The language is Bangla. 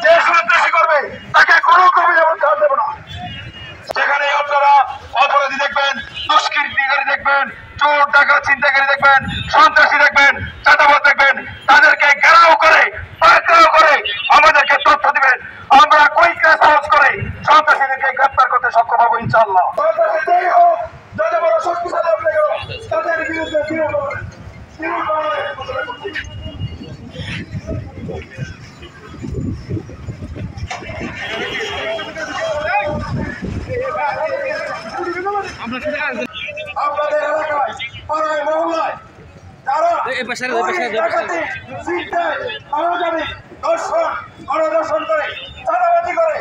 যে সন্ত্রাসী করবে তাকে কোনো কবি যেমন ছাড় দেবো না। সেখানে আপনারা অপরাধী দেখবেন, দুষ্কৃতিকারী দেখবেন, চোর ডাকাত ছিনতাইকারী দেখবেন, সন্ত্রাসী দেখবেন, চাঁদাবাজ দেখবেন, তাদেরকে ঘেরাও করে পাকড়াও করে আমাদেরকে তথ্য দিবেন। আমরা কুইকরা সাহস করে সন্ত্রাসীদেরকে গ্রেপ্তার করতে সক্ষম হবো ইনশাআল্লাহ। যত বড় শক্তিশালী হলে তাদের বিরুদ্ধে আপনাদের এলাকায় পাড়ায় মহল্লায় যারা ডাকাতি, ছিনতাই, আওয়ামী দর্শন গণদর্শন করে চাঁদাবাজি করে